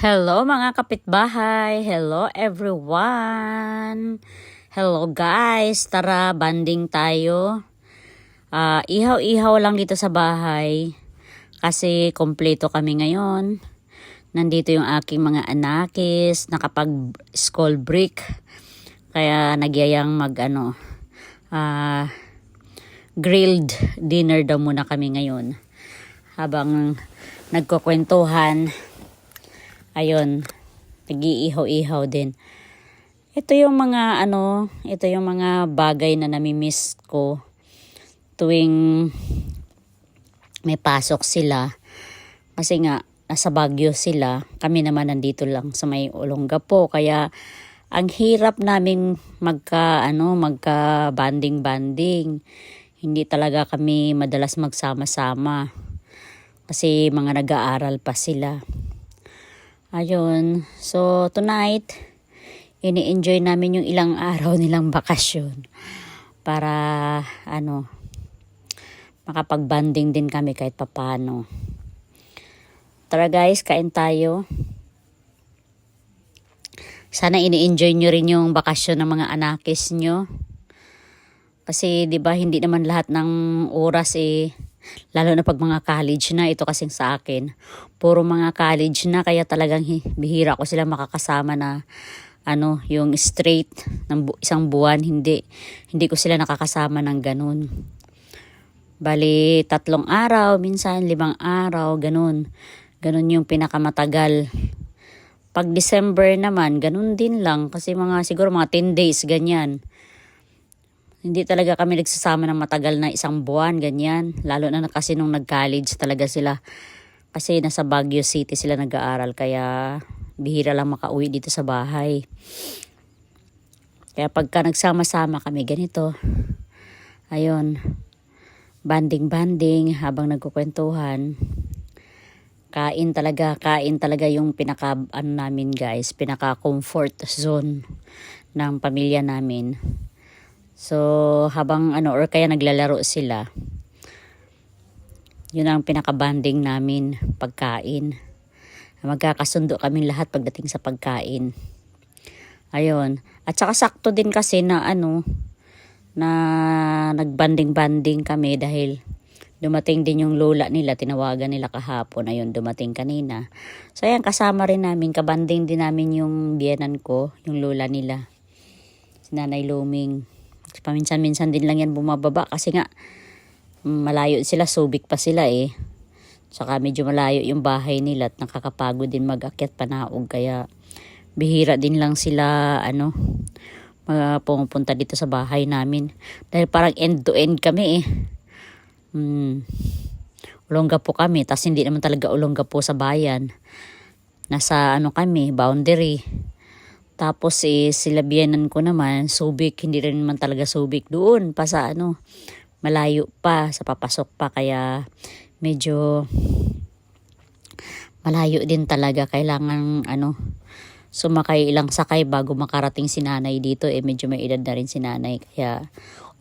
Hello mga kapitbahay, hello everyone. Hello guys, tara banding tayo. Ihaw-ihaw lang dito sa bahay kasi kompleto kami ngayon. Nandito yung aking mga anakis, nakapag-school break. Kaya nagyayang grilled dinner daw muna kami ngayon. Habang nagkukwentuhan, ayun, nag-iihaw-ihaw din. Ito yung mga bagay na namimiss ko tuwing may pasok sila. Kasi nga, nasa Baguio sila. Kami naman nandito lang sa may Olongapo. Kaya, ang hirap naming magka-banding-banding. Hindi talaga kami madalas magsama-sama. Kasi mga nag-aaral pa sila. Ayun, so tonight, ini-enjoy namin yung ilang araw nilang bakasyon para makapag-banding din kami kahit papano. Tara guys, kain tayo. Sana ini-enjoy nyo rin yung bakasyon ng mga anakis nyo. Kasi 'di ba hindi naman lahat ng oras lalo na pag mga college na, ito kasing sa akin. Puro mga college na, kaya talagang bihira ko sila makakasama na yung straight ng isang buwan. Hindi ko sila nakakasama ng ganun. Bali, 3 araw, minsan 5 araw, ganun. Ganun yung pinakamatagal. Pag December naman, ganun din lang. Kasi siguro mga 10 days, ganyan. Hindi talaga kami nagsasama ng matagal na 1 buwan, ganyan. Lalo na kasi nung nag-college talaga sila. Kasi nasa Baguio City sila nag-aaral, kaya bihira lang makauwi dito sa bahay. Kaya pagka nagsama-sama kami ganito, ayun, banding-banding habang nagkukwentuhan. Kain talaga yung namin guys, pinaka-comfort zone ng pamilya namin. So, habang or kaya naglalaro sila, yun ang pinaka-banding namin, pagkain. Magkakasundo kami lahat pagdating sa pagkain. Ayun. At saka sakto din kasi na na nagbanding-banding kami dahil dumating din yung lola nila, tinawagan nila kahapon. Ayun, dumating kanina. So, ayan, kasama rin namin, kabanding din namin yung biyenan ko, yung lola nila. Si Nanay Luming. Paminsan-minsan din lang yan bumababa kasi nga malayo sila, Subic pa sila Saka medyo malayo yung bahay nila at nakakapagod din mag-akyat panaog, kaya bihira din lang sila pumupunta dito sa bahay namin dahil parang end to end kami Olongapo kami, tas hindi naman talaga Olongapo sa bayan, nasa kami, boundary. Tapos sila biyenan ko naman, Subic, hindi rin naman talaga Subic, doon pa sa malayo pa, sa papasok pa, kaya medyo malayo din talaga. Kailangan sumakay ilang sakay bago makarating si nanay dito. Medyo may edad na rin si nanay, kaya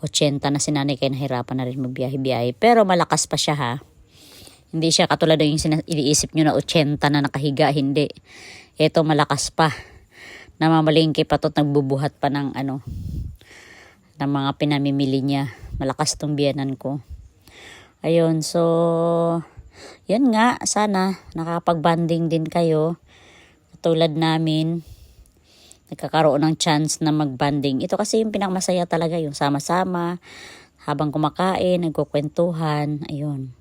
80 na si nanay, kaya nahirapan na rin magbiyahe-biyahe. Pero malakas pa siya ha. Hindi siya katulad ng yung iniisip nyo na 80 na nakahiga, hindi. Ito malakas pa. Namamalingki pa to't nagbubuhat pa ng ng mga pinamimili niya. Malakas tong biyenan ko. Ayun, so yun nga, sana nakapag-banding din kayo. Tulad namin, nagkakaroon ng chance na mag-banding. Ito kasi yung pinakamasaya talaga, yung sama-sama, habang kumakain, nagkukwentuhan, ayun.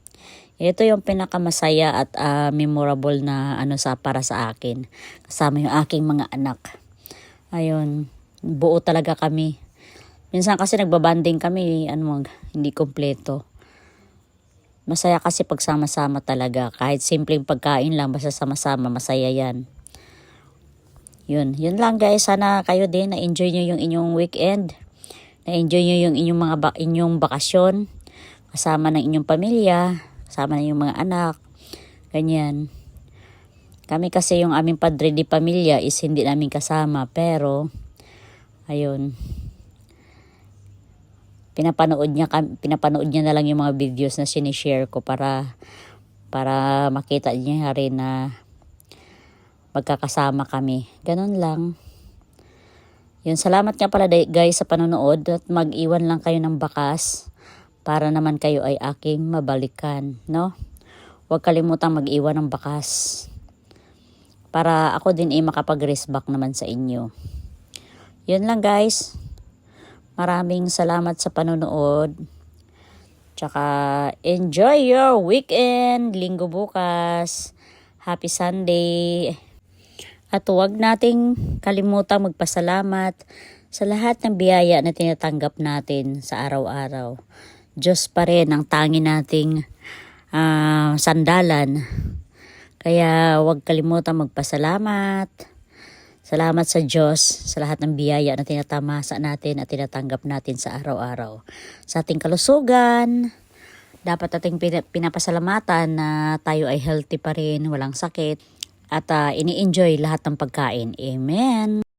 Ito yung pinakamasaya at memorable na para sa akin. Kasama yung aking mga anak. Ayun, buo talaga kami. Minsan kasi nagbabanding kami, hindi kompleto. Masaya kasi pagsama-sama talaga. Kahit simpleng pagkain lang, basta sama-sama, masaya yan. Yun lang guys. Sana kayo din na-enjoy nyo yung inyong weekend. Na-enjoy nyo yung inyong bakasyon. Kasama ng inyong pamilya. Kasama ng inyong mga anak. Ganyan. Kami kasi yung aming padre di pamilya is hindi namin kasama. Pero, ayun. Pinapanood niya na lang yung mga videos na sinishare ko para makita niya rin na magkakasama kami. Ganun lang. Yun, salamat nga pala guys sa panonood at mag-iwan lang kayo ng bakas para naman kayo ay aking mabalikan, no? Huwag kalimutang mag-iwan ng bakas para ako din ay makapag-race back naman sa inyo. Yun lang guys. Maraming salamat sa panonood. Tsaka enjoy your weekend. Linggo bukas. Happy Sunday. At huwag nating kalimutang magpasalamat sa lahat ng biyaya na tinatanggap natin sa araw-araw. Diyos pa rin ang tangi nating sandalan. Kaya huwag kalimutang magpasalamat. Salamat sa Diyos sa lahat ng biyaya na tinatamasa natin at tinatanggap natin sa araw-araw. Sa ating kalusugan, dapat ating pinapasalamatan na tayo ay healthy pa rin, walang sakit. At ini-enjoy lahat ng pagkain. Amen.